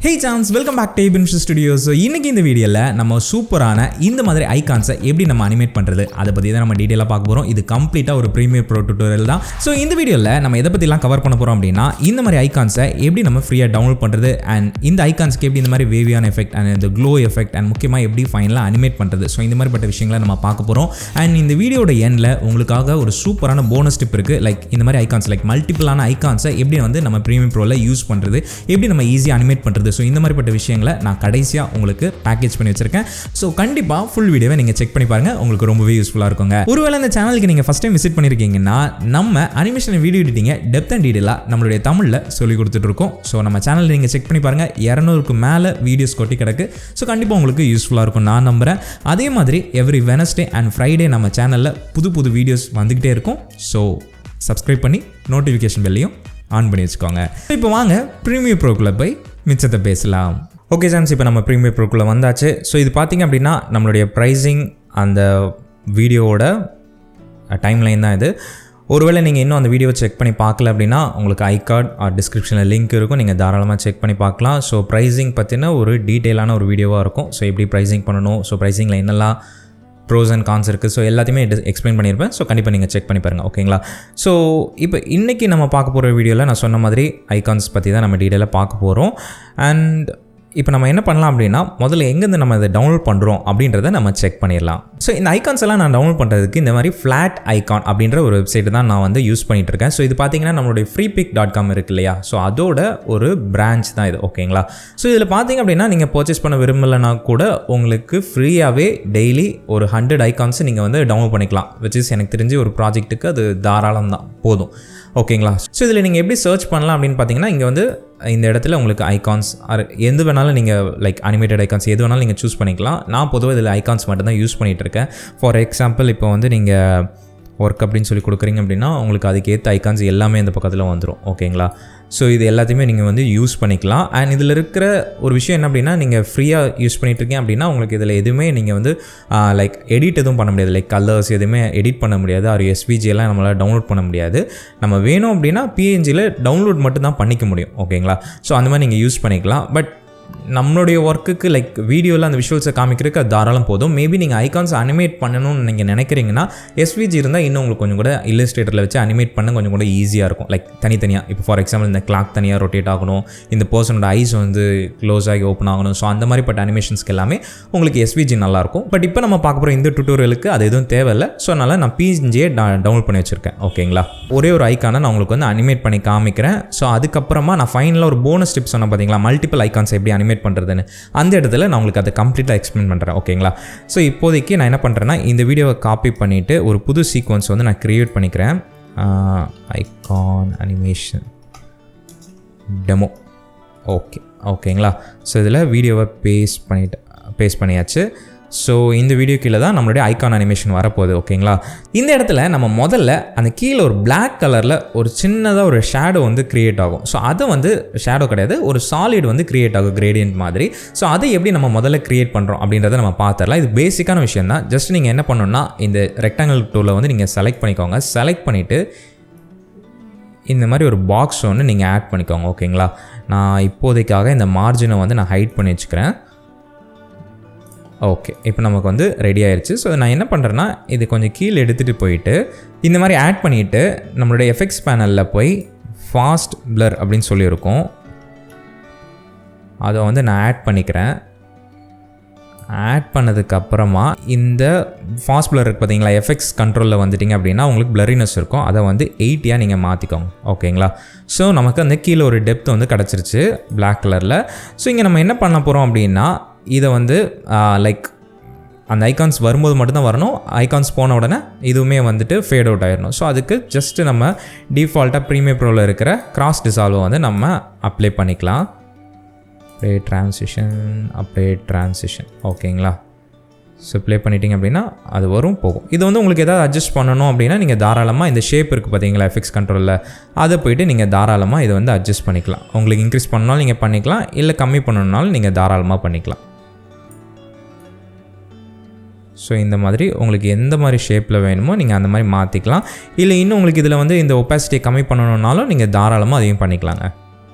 Hey chance, welcome back to Animate Studios. So இன்னைக்கு இந்த வீடியோல நம்ம சூப்பரான இந்த மாதிரி ஐகான்ஸை எப்படி நம்ம அனிமேட் பண்றது அதை பத்தி தான் நம்ம டீடைலா பார்க்க போறோம். இது கம்ப்ளீட்டா ஒரு பிரீமியர் ப்ரோ டியூட்டோரியல் தான். சோ இந்த வீடியோல நம்ம எதை பத்திலாம் கவர் பண்ண போறோம் அப்படினா இந்த மாதிரி ஐகான்ஸை எப்படி நம்ம ஃப்ரீயா டவுன்லோட் பண்றது and இந்த ஐகான்ஸ்க்கு எப்படி இந்த மாதிரி வேவியான எஃபெக்ட் and இந்த க்ளோ எஃபெக்ட் and முக்கியமா எப்படி ஃபைனலா அனிமேட் பண்றது. சோ இந்த மாதிரி பட்ட விஷயங்களை நம்ம பார்க்க போறோம். and இந்த வீடியோட எண்ட்ல உங்களுக்காக ஒரு சூப்பரான போனஸ் டிப் இருக்கு. லைக் இந்த மாதிரி ஐகான்ஸ் லைக் மல்டிபிளான ஐகான்ஸை எப்படி வந்து நம்ம பிரீமியர் ப்ரோல யூஸ் பண்றது, எப்படி நம்ம ஈஸியா அனிமேட் பண்றது. ஸோ இந்த மாதிரிப்பட்ட விஷயங்களை நான் கடைசியாக உங்களுக்கு பேக்கேஜ் பண்ணி வச்சிருக்கேன். ஸோ கண்டிப்பாக ஃபுல் வீடியோவை நீங்கள் செக் பண்ணி பாருங்கள், உங்களுக்கு ரொம்பவே யூஸ்ஃபுல்லாக இருக்குங்க. ஒருவேளை இந்த சேனலுக்கு நீங்கள் ஃபஸ்ட் டைம் விசிட் பண்ணியிருக்கீங்கன்னா நம்ம அனிமேஷன் வீடியோ எடிட்டிங்கை டெப்த் அண்ட் டீடைலாக நம்மளுடைய தமிழில் சொல்லிக் கொடுத்துட்ருக்கோம். ஸோ நம்ம சேனலில் நீங்கள் செக் பண்ணி பாருங்கள், 200க்கு மேலே வீடியோஸ் கொட்டி கிடக்கு. ஸோ கண்டிப்பாக உங்களுக்கு யூஸ்ஃபுல்லாக இருக்கும் நான் நம்புகிறேன். அதே மாதிரி எவ்ரி வெனஸ்டே அண்ட் ஃப்ரைடே நம்ம சேனலில் புது வீடியோஸ் வந்துக்கிட்டே இருக்கும். ஸோ சப்ஸ்கிரைப் பண்ணி நோட்டிஃபிகேஷன் பெல்லையும் ஆன் பண்ணி வச்சுக்கோங்க. இப்போ வாங்க ப்ரீமியர் ப்ரோக்குள்ளே போய் மிச்சத்தை பேசலாம். ஓகே சான்ஸ், இப்போ நம்ம ப்ரீமியர் ப்ரோக்குள்ளே வந்தாச்சு. ஸோ இது பார்த்திங்க அப்படின்னா நம்மளுடைய ப்ரைஸிங் அந்த வீடியோவோட டைம்லைன் தான் இது. ஒருவேளை நீங்கள் இன்னும் அந்த வீடியோவை செக் பண்ணி பார்க்கல அப்படின்னா உங்களுக்கு ஐகார்ட் டிஸ்கிரிப்ஷனில் லிங்க் இருக்கும், நீங்கள் தாராளமாக செக் பண்ணி பார்க்கலாம். ஸோ ப்ரைஸிங் பற்றின ஒரு டீட்டெயிலான ஒரு வீடியோவாக இருக்கும். ஸோ எப்படி ப்ரைஸிங் பண்ணணும், ஸோ ப்ரைஸிங்கில் என்னெல்லாம் ப்ரோஸ் அண்ட் கான்ஸ் இருக்குது, ஸோ எல்லாத்தையுமே எக்ஸ்பிளைன் பண்ணியிருப்பேன். ஸோ கண்டிப்பாக நீங்கள் செக் பண்ணி பாருங்கள், ஓகேங்களா. ஸோ இப்போ இன்றைக்கி நம்ம பார்க்க போகிற வீடியோவில் நான் சொன்ன மாதிரி ஐகான்ஸ் பற்றி தான் நம்ம டீட்டெயிலாக பார்க்க போகிறோம். அண்ட் இப்போ நம்ம என்ன பண்ணலாம் அப்படின்னா முதல்ல எங்கேருந்து நம்ம இதை டவுன்லோட் பண்ணுறோம் அப்படின்றத நம்ம செக் பண்ணிடலாம். ஸோ இந்த ஐகான்ஸ் எல்லாம் நான் டவுன்லோட் பண்ணுறதுக்கு இந்த மாதிரி ஃப்ளாட் ஐகான் அப்படின்ற ஒரு வெப்சைட்டு தான் நான் வந்து யூஸ் பண்ணிகிட்டு இருக்கேன். ஸோ இது பார்த்தீங்கன்னா நம்மளுடைய freepik.com இருக்கு இல்லையா, ஸோ அதோட ஒரு பிரான்ச் தான் இது, ஓகேங்களா. ஸோ இதில் பார்த்தீங்க அப்படின்னா நீங்கள் பர்ச்சேஸ் பண்ண விரும்பலைன்னா கூட உங்களுக்கு ஃப்ரீயாகவே டெய்லி ஒரு 100 ஐகான்ஸை நீங்கள் வந்து டவுன்லோட் பண்ணிக்கலாம். விச் இஸ் எனக்கு தெரிஞ்சு ஒரு ப்ராஜெக்ட்டுக்கு அது தாராளம் தான், போதும், ஓகேங்களா. ஸோ இதில் நீங்கள் எப்படி சர்ச் பண்ணலாம் அப்படின்னு பார்த்தீங்கன்னா இங்கே வந்து இந்த இடத்துல உங்களுக்கு ஐகான்ஸ் எது வேணாலும் நீங்கள் லைக் அனிமேட்டட் ஐகான்ஸ் எது வேணாலும் நீங்கள் சூஸ் பண்ணிக்கலாம். நான் பொதுவாக இதில் ஐகான்ஸ் மட்டும் தான் யூஸ் பண்ணிகிட்டு இருக்கேன். ஃபார் எக்ஸாம்பிள் இப்போ வந்து நீங்கள் ஒர்க் அப்படின்னு சொல்லி கொடுக்குறீங்க அப்படின்னா உங்களுக்கு அதுக்கு ஏற்ற ஐகான்ஸ் எல்லாமே இந்த பக்கத்தில் வந்துடும், ஓகேங்களா. ஸோ இது எல்லாத்தையுமே நீங்கள் வந்து யூஸ் பண்ணிக்கலாம். அண்ட் இதில் இருக்கிற ஒரு விஷயம் என்ன அப்படின்னா நீங்கள் ஃப்ரீயாக யூஸ் பண்ணிகிட்ருக்கீங்க அப்படின்னா உங்களுக்கு இதில் எதுவுமே நீங்கள் வந்து லைக் எடிட் எதுவும் பண்ண முடியாது. லைக் கலர்ஸ் எதுவுமே எடிட் பண்ண முடியாது, ஒரு எஸ்விஜி எல்லாம் நம்மளால் டவுன்லோட் பண்ண முடியாது. நம்ம வேணும் அப்படின்னா பிஎன்ஜியில் டவுன்லோட் மட்டும் தான் பண்ணிக்க முடியும், ஓகேங்களா. ஸோ அந்த மாதிரி நீங்கள் யூஸ் பண்ணிக்கலாம். பட் நம்மளுடைய ஒர்க்குக்கு லைக் வீடியோவில் அந்த விஷுவல்ஸை காமிக்கிறதுக்கு அது தாராளம் போதும். மேபி நீங்கள் ஐகான்ஸ் அனிமேட் பண்ணணும்னு நீங்கள் நினைக்கிறீங்கன்னா எஸ்விஜி இருந்தால் இன்னும் உங்களுக்கு கொஞ்சம் கூட இல்லஸ்ட்ரேட்டரில் வச்சு அனிமேட் பண்ண கொஞ்சம் கூட ஈஸியாக இருக்கும். லைக் தனித்தனியாக இப்போ ஃபார் எக்ஸாம்பிள் இந்த கிளாக் தனியாக ரொட்டேட் ஆகணும், இந்த பர்சனோட ஐஸ் வந்து க்ளோஸ் ஆகி ஓப்பன் ஆகணும். ஸோ அந்த மாதிரிப்பட்ட அனிமேஷன்ஸ்க்கு எல்லாமே உங்களுக்கு எஸ்விஜி நல்லாயிருக்கும். பட் இப்போ நம்ம பார்க்க போகிற இந்த டியூட்டோரியலுக்கு அது எதுவும் தேவையில்லை. ஸோ அதனால் நான் பிஎன்ஜியை டவுன்லோட் பண்ணி வச்சுருக்கேன், ஓகேங்களா. ஒரே ஒரு ஐக்கானை நான் உங்களுக்கு வந்து அனிமேட் பண்ணி காமிக்கிறேன். ஸோ அதுக்கப்புறமா நான் ஃபைனலாக ஒரு போனஸ் டிப்ஸ் சொன்னேன் பார்த்தீங்களா, மல்டிபிள் ஐகான்ஸ் எப்படி அனிமேட் பண்ணுறதுன்னு, அந்த இடத்துல நான் உங்களுக்கு அதை கம்ப்ளீட்டாக எக்ஸ்பிளைன் பண்ணுறேன், ஓகேங்களா. ஸோ இப்போதைக்கு நான் என்ன பண்ணுறேன்னா இந்த வீடியோவை காப்பி பண்ணிவிட்டு ஒரு புது சீக்வன்ஸ் வந்து நான் க்ரியேட் பண்ணிக்கிறேன். ஐகான் அனிமேஷன் டெமோ, ஓகேங்களா. ஸோ இதில் வீடியோவை பேஸ்ட் பண்ணியாச்சு. ஸோ இந்த வீடியோ கீழே தான் நம்மளுடைய ஐகான் அனிமேஷன் வரப்போகுது, ஓகேங்களா. இந்த இடத்துல நம்ம முதல்ல அந்த கீழே ஒரு பிளாக் கலரில் ஒரு சின்னதாக ஒரு ஷேடோ வந்து க்ரியேட் ஆகும். ஸோ அதை வந்து ஷேடோ கிடையாது, ஒரு சாலிட் வந்து க்ரியேட் ஆகும் கிரேடியன்ட் மாதிரி. ஸோ அதை எப்படி நம்ம முதல்ல க்ரியேட் பண்ணுறோம் அப்படின்றத நம்ம பார்த்துடலாம். இது பேசிக்கான விஷயம் தான். ஜஸ்ட் நீங்கள் என்ன பண்ணணும்னா இந்த ரெக்டாங்கிள் டூலை வந்து நீங்கள் செலக்ட் பண்ணிக்கோங்க. செலக்ட் பண்ணிவிட்டு இந்த மாதிரி ஒரு பாக்ஸ் ஒன்று நீங்கள் ஆட் பண்ணிக்கோங்க, ஓகேங்களா. நான் இப்போதைக்காக இந்த மார்ஜினை வந்து நான் ஹைட் பண்ணி வச்சுக்கிறேன். ஓகே, இப்போ நமக்கு வந்து ரெடி ஆயிடுச்சு. ஸோ நான் என்ன பண்ணுறேன்னா இது கொஞ்சம் கீழே எடுத்துகிட்டு போயிட்டு இந்த மாதிரி ஆட் பண்ணிவிட்டு நம்மளுடைய எஃபெக்ட்ஸ் பேனலில் போய் ஃபாஸ்ட் பிளர் அப்படின்னு சொல்லியிருக்கோம், அதை வந்து நான் ஆட் பண்ணிக்கிறேன். ஆட் பண்ணதுக்கப்புறமா இந்த ஃபாஸ்ட் பிளர் இருக்குது பார்த்தீங்களா, எஃபெக்ட்ஸ் கண்ட்ரோலில் வந்துட்டிங்க அப்படின்னா உங்களுக்கு பிளரினஸ் இருக்கும், அதை வந்து 80 நீங்கள் மாற்றிக்கோங்க, ஓகேங்களா. ஸோ நமக்கு அந்த கீழே ஒரு டெப்த் வந்து கிடச்சிருச்சு பிளாக் கலரில். ஸோ இங்கே நம்ம என்ன பண்ண போகிறோம் அப்படின்னா இதை வந்து லைக் அந்த ஐகான்ஸ் வரும்போது மட்டும்தான் வரணும், ஐகான்ஸ் போன உடனே இதுவுமே வந்துட்டு ஃபேட் அவுட் ஆகிடணும். ஸோ அதுக்கு ஜஸ்ட்டு நம்ம டிஃபால்ட்டாக ப்ரீமியர் ப்ரோவில் இருக்கிற கிராஸ் டிசால்வை வந்து நம்ம அப்ளை பண்ணிக்கலாம். அப்ளை ட்ரான்சிஷன், ஓகேங்களா. ஸோ ப்ளே பண்ணிட்டீங்க அப்படின்னா அது வரும் போகும். இது வந்து உங்களுக்கு எதாவது அட்ஜஸ்ட் பண்ணணும் அப்படின்னா நீங்கள் தாராளமாக இந்த ஷேப் இருக்குது பார்த்தீங்களா எஃபெக்ட்ஸ் கண்ட்ரோலில், அதை போய்ட்டு நீங்கள் தாராளமாக இதை வந்து அட்ஜஸ்ட் பண்ணிக்கலாம். உங்களுக்கு இன்க்ரீஸ் பண்ணாலும் நீங்கள் பண்ணிக்கலாம், இல்லை கம்மி பண்ணணுன்னாலும் நீங்கள் தாராளமாக பண்ணிக்கலாம். ஸோ இந்த மாதிரி உங்களுக்கு எந்த மாதிரி ஷேப்பில் வேணுமோ நீங்கள் அந்த மாதிரி மாற்றிக்கலாம். இல்லை இன்னும் உங்களுக்கு இதில் வந்து இந்த ஒப்பாசிட்டியை கம்மி பண்ணணுன்னாலும் நீங்கள் தாராளமாக அதையும் பண்ணிக்கலாங்க.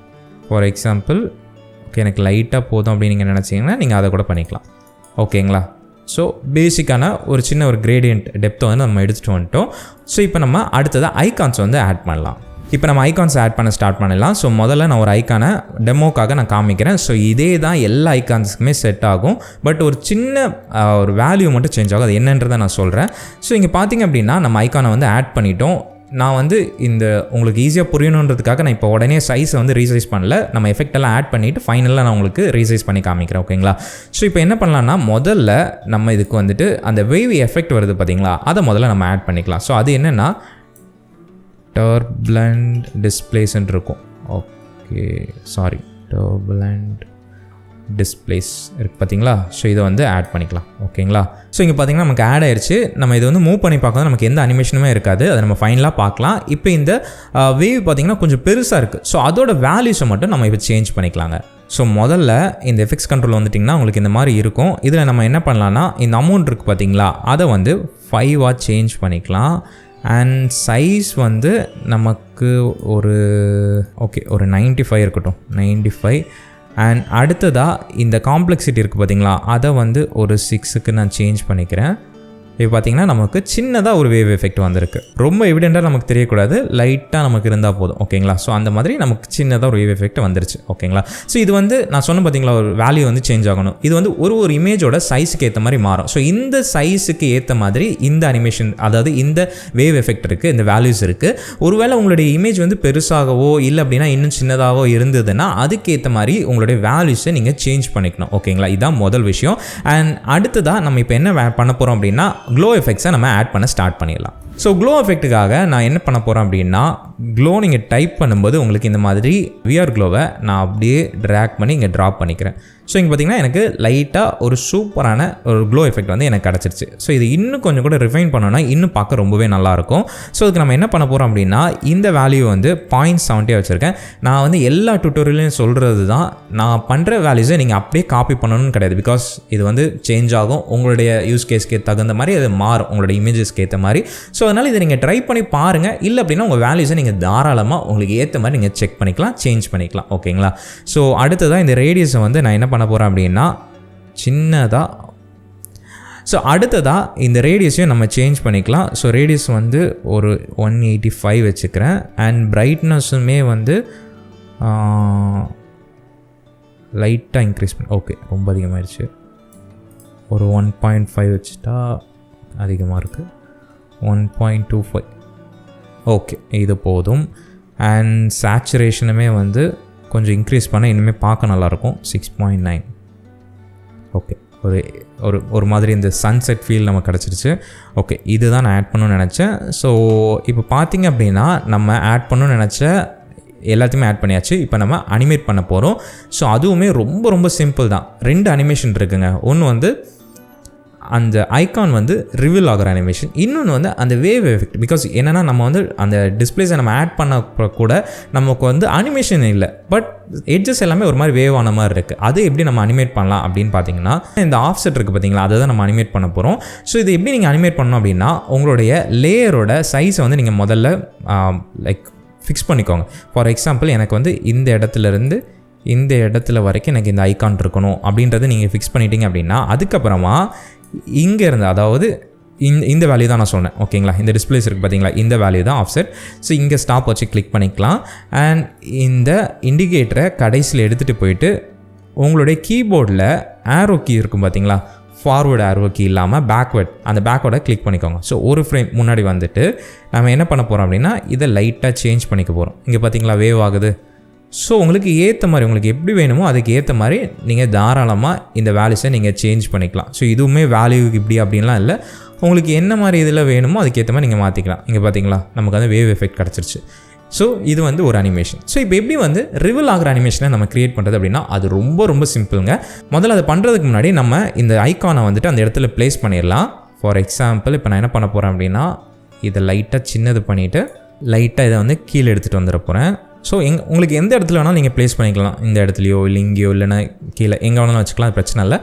ஃபார் எக்ஸாம்பிள் ஓகே எனக்கு லைட்டாக போதும் அப்படின்னு நீங்கள் நினச்சிங்கன்னா நீங்கள் அதை கூட பண்ணிக்கலாம் ஓகேங்களா. ஸோ பேசிக்கான ஒரு சின்ன ஒரு கிரேடியன்ட் டெப்த்தை வந்து நம்ம எடுத்துகிட்டு வந்துட்டோம். ஸோ இப்போ நம்ம அடுத்ததாக ஐகான்ஸ் வந்து ஆட் பண்ணலாம். இப்போ நம்ம ஐகான்ஸ் ஆட் பண்ண ஸ்டார்ட் பண்ணலாம். ஸோ முதல்ல நான் ஒரு ஐக்கானை டெமோக்காக நான் காமிக்கிறேன். ஸோ இதே தான் எல்லா ஐகான்ஸுக்குமே செட் ஆகும். பட் ஒரு சின்ன ஒரு வேல்யூ மட்டும் சேஞ்ச் ஆகும். அது என்னன்றதை நான் சொல்கிறேன். ஸோ இங்கே பார்த்தீங்க அப்படின்னா நம்ம ஐக்கானை வந்து ஆட் பண்ணிட்டோம். நான் வந்து இந்த உங்களுக்கு ஈஸியாக புரியணுன்றதுக்காக நான் இப்போ உடனே சைஸை வந்து ரீசைஸ் பண்ணல. நம்ம எஃபெக்ட் எல்லாம் ஆட் பண்ணிவிட்டு ஃபைனலாக நான் உங்களுக்கு ரீசைஸ் பண்ணி காமிக்கிறேன் ஓகேங்களா. ஸோ இப்போ என்ன பண்ணலாம்னா முதல்ல நம்ம இதுக்கு வந்துட்டு அந்த வேவ் எஃபெக்ட் வருது பார்த்தீங்களா, அதை முதல்ல நம்ம ஆட் பண்ணிக்கலாம். ஸோ அது என்னென்னா டர்புலண்ட் டிஸ்பிளேஸ்ன்னு இருக்கும். ஓகே சாரி டர்புலண்ட் டிஸ்பிளேஸ் இருக்குது பார்த்தீங்களா. ஸோ இதை வந்து ஆட் பண்ணிக்கலாம் ஓகேங்களா. ஸோ இங்கே பார்த்தீங்கன்னா நமக்கு ஆட் ஆயிடுச்சு. நம்ம இது வந்து மூவ் பண்ணி பார்க்கணும், நமக்கு எந்த அனிமேஷனுமே இருக்காது. அதை நம்ம ஃபைனலாக பார்க்கலாம். இப்போ இந்த வேவ் பார்த்தீங்கன்னா கொஞ்சம் பெருசாக இருக்குது. ஸோ அதோட வேல்யூஸை மட்டும் நம்ம இப்போ சேஞ்ச் பண்ணிக்கலாங்க. ஸோ முதல்ல இந்த எஃபெக்ட்ஸ் கண்ட்ரோல் வந்துட்டிங்கன்னா உங்களுக்கு இந்த மாதிரி இருக்கும். இதில் நம்ம என்ன பண்ணலான்னா இந்த அமௌண்ட் இருக்குது பார்த்தீங்களா, அதை வந்து 5 சேஞ்ச் பண்ணிக்கலாம். அண்ட் சைஸ் வந்து நமக்கு ஒரு ஓகே ஒரு 95 இருக்கட்டும், 95. அண்ட் அடுத்ததாக இந்த காம்ப்ளெக்சிட்டி இருக்குது பார்த்தீங்களா, அதை வந்து ஒரு 6க்கு நான் சேஞ்ச் பண்ணிக்கிறேன். இப்போ பார்த்தீங்கன்னா நமக்கு சின்னதாக ஒரு வேவ் எஃபெக்ட் வந்திருக்கு. ரொம்ப எவிடெண்ட்டாக நமக்கு தெரியக்கூடாது, லைட்டாக நமக்கு இருந்தால் போதும் ஓகேங்களா. ஸோ அந்த மாதிரி நமக்கு சின்னதாக ஒரு வேவ் எஃபெக்ட் வந்துருச்சு ஓகேங்களா. ஸோ இது வந்து நான் சொன்ன பார்த்தீங்களா ஒரு வேல்யூ வந்து சேஞ்ச் ஆகணும். இது வந்து ஒரு இமேஜோட சைஸுக்கு ஏற்ற மாதிரி மாறும். ஸோ இந்த சைஸுக்கு ஏற்ற மாதிரி இந்த அனிமேஷன் அதாவது இந்த வேவ் எஃபெக்ட் இருக்குது, இந்த வேல்யூஸ் இருக்குது. ஒருவேளை உங்களுடைய இமேஜ் வந்து பெருசாகவோ இல்லை அப்படின்னா இன்னும் சின்னதாகவோ இருந்ததுன்னா அதுக்கேற்ற மாதிரி உங்களுடைய வேல்யூஸை நீங்கள் சேஞ்ச் பண்ணிக்கணும் ஓகேங்களா. இதுதான் முதல் விஷயம். அண்ட் அடுத்ததாக நம்ம இப்போ என்ன பண்ண போகிறோம் அப்படின்னா க்ளோ எஃபெக்ட்ஸை நம்ம ஆட் பண்ண ஸ்டார்ட் பண்ணிடலாம். ஸோ க்ளோ எஃபெக்ட்டுக்காக நான் என்ன பண்ண போகிறேன் அப்படின்னா க்ளோ நீங்கள் டைப் பண்ணும்போது உங்களுக்கு இந்த மாதிரி விஆர் க்ளோவை நான் அப்படியே ட்ராக் பண்ணி இங்கே ட்ராப் பண்ணிக்கிறேன். ஸோ இங்கே பார்த்தீங்கன்னா எனக்கு லைட்டாக ஒரு சூப்பரான ஒரு க்ளோ எஃபெக்ட் வந்து எனக்கு கிடச்சிருச்சு. ஸோ இது இன்னும் கொஞ்சம் கூட ரிஃபைன் பண்ணோன்னா இன்னும் பார்க்க ரொம்பவே நல்லாயிருக்கும். ஸோ இதுக்கு நம்ம என்ன பண்ண போகிறோம் அப்படின்னா இந்த வேல்யூ வந்து 0.70 வச்சுருக்கேன். நான் வந்து எல்லா டுட்டோரியலையும் சொல்கிறது தான், நான் பண்ணுற வேல்யூஸை நீங்கள் அப்படியே காப்பி பண்ணணும்னு கிடையாது. பிகாஸ் இது வந்து சேஞ்ச் ஆகும், உங்களுடைய யூஸ் கேஸ்க்கு தகுந்த மாதிரி அது மாறும், உங்களுடைய இமேஜஸ்க்கு ஏற்ற மாதிரி. ஸோ அதனால் இதை நீங்கள் ட்ரை பண்ணி பாருங்கள். இல்லை அப்படின்னா உங்கள் வேல்யூஸை நீங்கள் தாராளமாக உங்களுக்கு ஏற்ற மாதிரி நீங்கள் செக் பண்ணிக்கலாம், சேஞ்ச் பண்ணிக்கலாம் ஓகேங்களா. ஸோ அடுத்ததாக இந்த ரேடியஸை வந்து நான் என்ன பண்ண போகிறேன் அப்படின்னா சின்னதாக. ஸோ அடுத்ததாக இந்த ரேடியஸையும் நம்ம சேஞ்ச் பண்ணிக்கலாம். ஸோ ரேடியஸ் வந்து ஒரு 185 வச்சுக்கிறேன். அண்ட் பிரைட்னஸுமே வந்து லைட்டாக இன்க்ரீஸ் பண்ணி ஓகே ரொம்ப அதிகமாகிடுச்சு. ஒரு 1.5 வச்சுட்டா அதிகமாக இருக்குது. 1.25 ஓகே இது போதும். அண்ட் சேச்சுரேஷனுமே வந்து கொஞ்சம் இன்க்ரீஸ் பண்ண இனிமேல் பார்க்க நல்லாயிருக்கும். 6.9 ஓகே ஒரு மாதிரி இந்த சன்செட் ஃபீல் நமக்கு கிடச்சிருச்சு. ஓகே இதுதான் நான் ஆட் பண்ணணும்னு நினச்சேன். ஸோ இப்போ பார்த்தீங்க அப்படின்னா நம்ம ஆட் பண்ணணும்னு நினச்ச எல்லாத்தையுமே ஆட் பண்ணியாச்சு. இப்போ நம்ம அனிமேட் பண்ண போகிறோம். ஸோ அதுவுமே ரொம்ப ரொம்ப சிம்பிள் தான். 2 அனிமேஷன் இருக்குங்க. ஒன்று வந்து அந்த ஐகான் வந்து ரிவீல் ஆகிற அனிமேஷன், இன்னொன்று வந்து அந்த வேவ் எஃபெக்ட். பிகாஸ் என்னென்னா நம்ம வந்து அந்த டிஸ்பிளேஸை நம்ம ஆட் பண்ண கூட நமக்கு வந்து அனிமேஷன் இல்லை, பட் எட்ஜஸ் எல்லாமே ஒரு மாதிரி வேவ் ஆன மாதிரி இருக்குது. அது எப்படி நம்ம அனிமேட் பண்ணலாம் அப்படின்னு பார்த்தீங்கன்னா இந்த ஆஃப்செட் இருக்குது பார்த்தீங்களா, அதை தான் நம்ம அனிமேட் பண்ண போகிறோம். ஸோ இது எப்படி நீங்கள் அனிமேட் பண்ணணும் அப்படின்னா உங்களுடைய லேயரோட சைஸை வந்து நீங்கள் முதல்ல லைக் ஃபிக்ஸ் பண்ணிக்கோங்க. ஃபார் எக்ஸாம்பிள் எனக்கு வந்து இந்த இடத்துலேருந்து இந்த இடத்துல வரைக்கும் எனக்கு இந்த ஐகான் இருக்கணும் அப்படின்றத நீங்கள் ஃபிக்ஸ் பண்ணிட்டீங்க அப்படின்னா அதுக்கப்புறமா இங்கே இருந்து அதாவது இந்த வேல்யூ தான் நான் சொன்னேன் ஓகேங்களா. இந்த டிஸ்பிளேஸ் இருக்குது பார்த்தீங்களா, இந்த வேல்யூ தான் ஆஃப்செட். ஸோ இங்கே ஸ்டாப் வச்சு கிளிக் பண்ணிக்கலாம். அண்ட் இந்த இண்டிகேட்டரை கடைசியில் எடுத்துகிட்டு போயிட்டு உங்களுடைய கீபோர்டில் ஆரோ கீ இருக்கும் பார்த்தீங்களா, ஃபார்வர்டு ஆரோ கீ இல்லாமல் பேக்வேர்ட், அந்த பேக்வேர்டை கிளிக் பண்ணிக்கோங்க. ஸோ ஒரு ஃப்ரேம் முன்னாடி வந்துட்டு நம்ம என்ன பண்ண போகிறோம் அப்படின்னா இதை லைட்டாக சேஞ்ச் பண்ணிக்க போகிறோம். இங்கே பார்த்தீங்களா வேவ் ஆகுது. ஸோ உங்களுக்கு ஏற்ற மாதிரி உங்களுக்கு எப்படி வேணுமோ அதுக்கு ஏற்ற மாதிரி நீங்கள் தாராளமாக இந்த வேல்யூஸை நீங்கள் சேஞ்ச் பண்ணிக்கலாம். ஸோ இதுவுமே வேல்யூ இப்படி அப்படின்லாம் இல்லை, உங்களுக்கு என்ன மாதிரி இதில் வேணுமோ அதுக்கேற்ற மாதிரி நீங்கள் மாற்றிக்கலாம். இங்கே பார்த்தீங்களா நமக்கு வந்து வேவ் எஃபெக்ட் கிடச்சிருச்சு. ஸோ இது வந்து ஒரு அனிமேஷன். ஸோ இப்போ எப்படி வந்து ரிவீல் ஆகிற அனிமேஷனை நம்ம க்ரியேட் பண்ணுறது அப்படின்னா அது ரொம்ப ரொம்ப சிம்பிளுங்க. முதல்ல அதை பண்ணுறதுக்கு முன்னாடி நம்ம இந்த ஐக்கானை வந்துட்டு அந்த இடத்துல ப்ளேஸ் பண்ணிடலாம். ஃபார் எக்ஸாம்பிள் இப்போ நான் என்ன பண்ண போகிறேன் அப்படின்னா இதை லைட்டாக சின்னது பண்ணிவிட்டு லைட்டாக இதை வந்து கீழே எடுத்துகிட்டு வந்துட போகிறேன். ஸோ உங்களுக்கு எந்த இடத்துல வேணாலும் நீங்கள் ப்ளேஸ் பண்ணிக்கலாம். இந்த இடத்துலையோ இல்லை இங்கேயோ இல்லைன்னா கீழே எங்கே வேணாலும் வச்சுக்கலாம், அது பிரச்சனை இல்லை.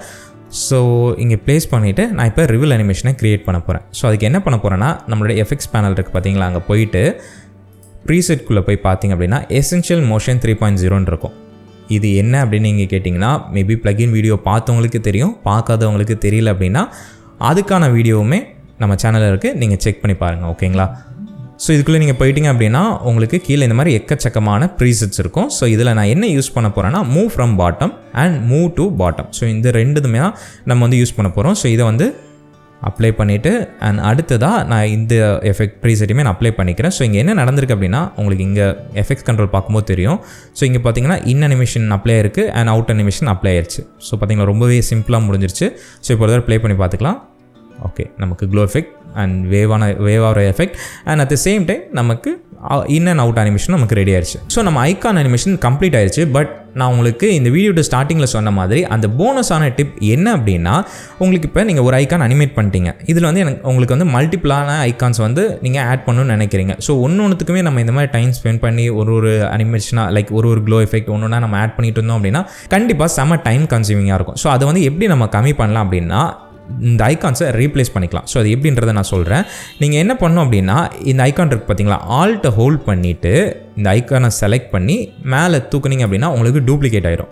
ஸோ இங்கே ப்ளேஸ் பண்ணிவிட்டு நான் இப்போ ரிவீல் அனிமேஷனை க்ரியேட் பண்ண போகிறேன். ஸோ அதுக்கு என்ன பண்ண போகிறேன்னா நம்மளுடைய எஃபெக்ட்ஸ் பேனல் இருக்குது பார்த்தீங்களா, அங்கே போயிட்டு ப்ரீசெட்குள்ளே போய் பார்த்தீங்க அப்படின்னா எசென்ஷியல் மோஷன் 3.0 இருக்கும். இது என்ன அப்படின்னு நீங்கள் கேட்டிங்கன்னா மேபி ப்ளகின் வீடியோ பார்த்தவங்களுக்கு தெரியும், பார்க்காதவங்களுக்கு தெரியல அப்படின்னா அதுக்கான வீடியோவுமே நம்ம சேனலில் இருக்குது, நீங்கள் செக் பண்ணி பாருங்கள். ஓகேங்களா? ஸோ இதுக்குள்ளே நீங்கள் போயிட்டீங்க அப்படின்னா உங்களுக்கு கீழே இந்த மாதிரி எக்கச்சக்கமான ப்ரீசெட்ஸ் இருக்கும். ஸோ இதில் நான் என்ன யூஸ் பண்ண போகிறேன்னா move from bottom and move to bottom. So இந்த ரெண்டுமே தான் நம்ம வந்து யூஸ் பண்ண போகிறோம். ஸோ இதை வந்து அப்ளை பண்ணிவிட்டு அண்ட் அடுத்ததாக நான் இந்த எஃபெக்ட் ப்ரீசெட்டையுமே நான் அப்ளை பண்ணிக்கிறேன். ஸோ இங்கே என்ன நடந்திருக்கு அப்படின்னா உங்களுக்கு இங்கே எஃபெக்ட்ஸ் கண்ட்ரோல் பார்க்கும்போது தெரியும். ஸோ இங்கே பார்த்தீங்கன்னா இன் அனிமேஷன் அப்ளை இருக்குது அண்ட் அவுட் அனிமேஷன் அப்ளை ஆயிடுச்சு. ஸோ பார்த்தீங்கன்னா ரொம்பவே சிம்பிளாக முடிஞ்சிருச்சு. ஸோ இப்போ ஒரு தடவை ப்ளே பண்ணி பார்த்துக்கலாம். ஓகே, நமக்கு க்ளோ எஃபெக்ட் அண்ட் வேவான effect and at the same time நமக்கு இன் அண்ட் அவுட் அனிமேஷன் நமக்கு ரெடி ஆயிடுச்சு. ஸோ நம்ம ஐகான் அனிமேஷன் கம்ப்ளீட் ஆயிடுச்சு. பட் நான் உங்களுக்கு இந்த வீடியோட ஸ்டார்டிங்கில் சொன்ன மாதிரி அந்த போனஸான டிப் என்ன அப்படின்னா உங்களுக்கு இப்போ நீங்கள் ஒரு ஐகான் அனிமேட் பண்ணிட்டீங்க. இதில் வந்து உங்களுக்கு வந்து மல்டிபிளான ஐகான்ஸ் வந்து நீங்கள் ஆட் பண்ணணும்னு நினைக்கிறீங்க. ஸோ ஒன்றுத்துக்குமே நம்ம இந்த மாதிரி டைம் ஸ்பெண்ட் பண்ணி ஒரு அனிமேஷனாக லைக் ஒரு க்ளோ எஃபெக்ட் ஒன்றுனா நம்ம ஆட் பண்ணிட்டு இருந்தோம் அப்படின்னா கண்டிப்பாக செம்ம டைம் கன்சியூமிங்காக இருக்கும். ஸோ அதை வந்து எப்படி நம்ம கம்மி பண்ணலாம் அப்படின்னா இந்த ஐகான்ஸை ரீப்ளேஸ் பண்ணிக்கலாம். ஸோ அது எப்படின்றத நான் சொல்கிறேன். நீங்கள் என்ன பண்ணணும் அப்படின்னா இந்த ஐகான் இருக்குது பார்த்தீங்களா, ஆல்ட்டை ஹோல்ட் பண்ணிவிட்டு இந்த ஐகானை செலக்ட் பண்ணி மேலே தூக்குனீங்க அப்படின்னா உங்களுக்கு டூப்ளிகேட் ஆயிரும்.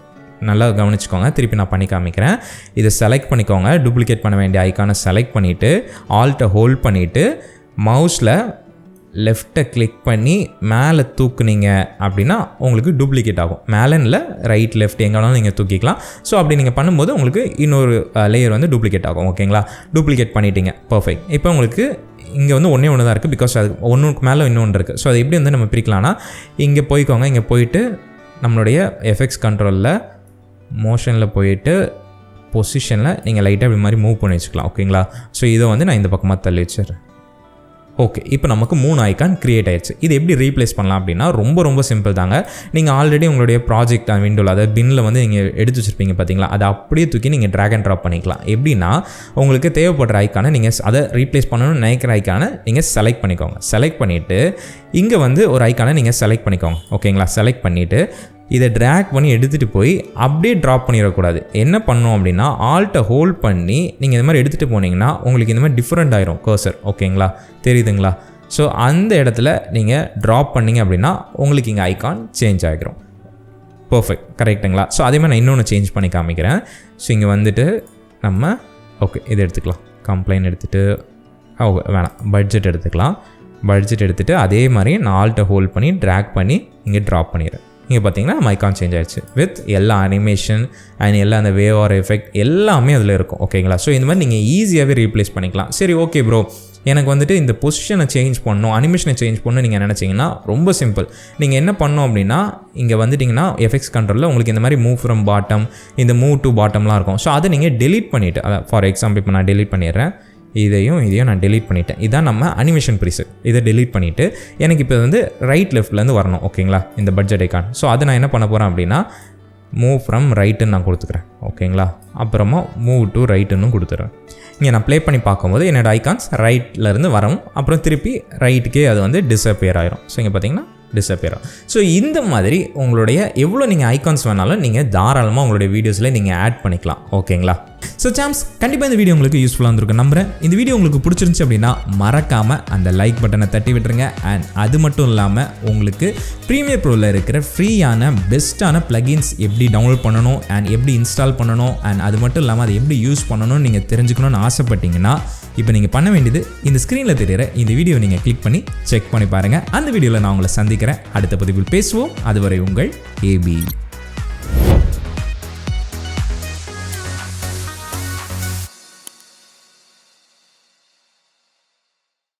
நல்லா கவனிச்சுக்கோங்க, திருப்பி நான் பண்ணி காமிக்கிறேன். இதை செலக்ட் பண்ணிக்கோங்க, டூப்ளிகேட் பண்ண வேண்டிய ஐகானை செலக்ட் பண்ணிவிட்டு ஆல்ட்டை ஹோல்ட் பண்ணிவிட்டு மவுஸில் லெஃப்ட்டை கிளிக் பண்ணி மேலே தூக்குனீங்க அப்படின்னா உங்களுக்கு டூப்ளிகேட் ஆகும். மேலேன்னு இல்லை, ரைட் லெஃப்ட் எங்கே வேணாலும் நீங்கள் தூக்கிக்கலாம். ஸோ அப்படி நீங்கள் பண்ணும்போது உங்களுக்கு இன்னொரு லேயர் வந்து டூப்ளிகேட் ஆகும். ஓகேங்களா? டூப்ளிகேட் பண்ணிட்டீங்க, பர்ஃபெக்ட். இப்போ உங்களுக்கு இங்கே வந்து ஒன்றே தான் இருக்குது, பிகாஸ் அது ஒன்றுக்கு மேலே இன்னொன்று இருக்குது. ஸோ அது எப்படி வந்து நம்ம பிரிக்கலாம்னா இங்கே போய்க்கோங்க, இங்கே போயிட்டு நம்மளுடைய எஃபெக்ட்ஸ் கண்ட்ரோலில் மோஷனில் போயிட்டு பொசிஷனில் நீங்கள் லைட்டாக இப்படி மாதிரி மூவ் பண்ணி வச்சுக்கலாம். ஓகேங்களா? ஸோ இதை வந்து நான் இந்த பக்கமாக தள்ளி வச்சிடுறேன். ஓகே, இப்போ நமக்கு 3 ஐகான் க்ரியேட் ஆயிடுச்சு. இது எப்படி ரீப்ளேஸ் பண்ணலாம் அப்படின்னா ரொம்ப சிம்பிள் தாங்க. நீங்கள் ஆல்ரெடி உங்களுடைய ப்ராஜெக்ட் விண்டோவில் அதாவது பின்னில் வந்து நீங்கள் எடுத்து வச்சுருப்பீங்க பார்த்தீங்களா, அதை அப்படியே தூக்கி நீங்கள் ட்ராக் அண்ட் ட்ராப் பண்ணிக்கலாம். எப்படின்னா உங்களுக்கு தேவைப்படுற ஐக்கானை நீங்கள் அதை ரீப்ளேஸ் பண்ணணும்னு நினைக்கிற ஐக்கானை நீங்கள் செலக்ட் பண்ணிக்கோங்க. செலக்ட் பண்ணிவிட்டு இங்கே வந்து ஒரு ஐக்கானை நீங்கள் செலக்ட் பண்ணிக்கோங்க. ஓகேங்களா? செலக்ட் பண்ணிவிட்டு இதை ட்ராக் பண்ணி எடுத்துகிட்டு போய் அப்படியே ட்ராப் பண்ணிடக்கூடாது. என்ன பண்ணணும் அப்படின்னா ஆல்ட்டை ஹோல்ட் பண்ணி நீங்கள் இந்த மாதிரி எடுத்துகிட்டு போனீங்கன்னா உங்களுக்கு இந்த மாதிரி டிஃப்ரெண்ட் ஆயிரும் கர்சர். ஓகேங்களா? தெரியுதுங்களா? ஸோ அந்த இடத்துல நீங்கள் ட்ராப் பண்ணிங்க அப்படின்னா உங்களுக்கு இங்கே ஐகான் சேஞ்ச் ஆகிரும். பர்ஃபெக்ட், கரெக்டுங்களா? ஸோ அதே மாதிரி நான் இன்னொன்று சேஞ்ச் பண்ணி காமிக்கிறேன். ஸோ இங்கே வந்துட்டு நம்ம ஓகே இதை எடுத்துக்கலாம். கம்ப்ளைண்ட் எடுத்துகிட்டு வேணாம், பட்ஜெட் எடுத்துக்கலாம். பட்ஜெட் எடுத்துகிட்டு அதே மாதிரி நான் ஆல்ட்டை ஹோல்ட் பண்ணி ட்ராக் பண்ணி இங்கே ட்ராப் பண்ணிடுறேன். இங்கே பார்த்தீங்கன்னா நம்ம ஐகான் சேஞ்ச் ஆயிடுச்சு வித் எல்லா அனிமேஷன் அண்ட் எல்லா அந்த வேவ் ஆர் எஃபெக்ட் எல்லாமே அதில் இருக்கும். ஓகேங்களா? ஸோ இந்த மாதிரி நீங்கள் ஈஸியாகவே ரீப்ளேஸ் பண்ணிக்கலாம். சரி, ஓகே ப்ரோ, எனக்கு வந்துட்டு இந்த பொசிஷனை சேஞ்ச் பண்ணணும், அனிமேஷனை சேஞ்ச் பண்ணணும் நீங்கள் நினச்சிங்கன்னா ரொம்ப சிம்பிள். நீங்கள் என்ன பண்ணணும் அப்படின்னா இங்கே வந்துட்டிங்கன்னா எஃபெக்ட்ஸ் கண்ட்ரோலில் உங்களுக்கு இந்த மாதிரி மூவ் ஃப்ரம் பாட்டம், இந்த மூவ் டு பாட்டம்லாம் இருக்கும். ஸோ அதை நீங்கள் டெலீட் பண்ணிவிட்டு, அதான் ஃபார் எக்ஸாம்பிள் இப்போ நான் டெலீட் பண்ணிடுறேன். இதையும் நான் டெலீட் பண்ணிட்டேன். இதான் நம்ம அனிமேஷன் ப்ரீசெட். இதை டெலீட் பண்ணிவிட்டு எனக்கு இப்போ வந்து ரைட் லெஃப்ட்லேருந்து வரணும். ஓகேங்களா? இந்த பட்ஜெட் ஐகான். ஸோ அதை நான் என்ன பண்ண போகிறேன் அப்படின்னா மூவ் ஃப்ரம் ரைட்டுன்னு நான் கொடுத்துக்கிறேன். ஓகேங்களா? அப்புறமா மூவ் டு ரைட்டுன்னு கொடுத்துட்றேன். இங்கே நான் ப்ளே பண்ணி பார்க்கும்போது என்னோடய ஐகான்ஸ் ரைட்லேருந்து வரணும், அப்புறம் திருப்பி ரைட்டுக்கே அது வந்து டிஸப்பியர் ஆயிரும். ஸோ இங்கே பார்த்தீங்கன்னா டிஸப்பியர் ஆகும். ஸோ இந்த மாதிரி உங்களுடைய எவ்வளோ நீங்கள் ஐகான்ஸ் வேணாலும் நீங்கள் தாராளமாக உங்களுடைய வீடியோஸில் நீங்கள் ஆட் பண்ணிக்கலாம். ஓகேங்களா? ஸோ சாம்ஸ், கண்டிப்பாக இந்த வீடியோ உங்களுக்கு யூஸ்ஃபுல்லாக இருந்திருக்கு நம்புறேன். இந்த வீடியோ உங்களுக்கு பிடிச்சிருந்துச்சு அப்படின்னா மறக்காமல் அந்த லைக் பட்டனை தட்டி விட்டுருங்க. அண்ட் அது மட்டும் இல்லாமல் உங்களுக்கு ப்ரீமியர் ப்ரோவில் இருக்கிற ஃப்ரீயான பெஸ்ட்டான ப்ளகின்ஸ் எப்படி டவுன்லோட் பண்ணணும் அண்ட் எப்படி இன்ஸ்டால் பண்ணணும் அண்ட் அது மட்டும் இல்லாமல் அதை எப்படி யூஸ் பண்ணணும்னு நீங்கள் தெரிஞ்சுக்கணும்னு ஆசைப்பட்டீங்கன்னா இப்போ நீங்கள் பண்ண வேண்டியது இந்த ஸ்க்ரீனில் தெரிகிற இந்த வீடியோ நீங்கள் கிளிக் பண்ணி செக் பண்ணி பாருங்கள். அந்த வீடியோவில் நான் உங்களை சந்திக்கிறேன். அடுத்த பதிவில் பேசுவோம். அதுவரை உங்கள் ஏபி.